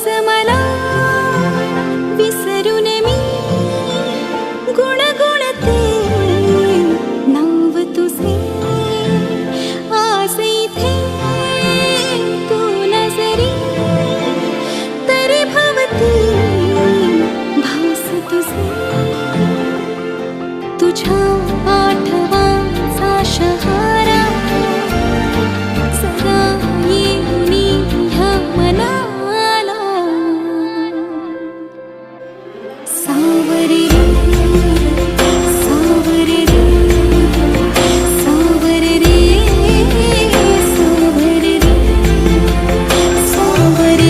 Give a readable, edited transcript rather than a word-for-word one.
मला विसरून मी गुणगुणते नाव तुझे आज इथे तू नजरी तरी भवती भास तुझे तुझ्या आठवांचा शहारा सदा येऊनी ह्या मनाला सावरे रे सावरे रे सावरे रे सावरे रे सावरे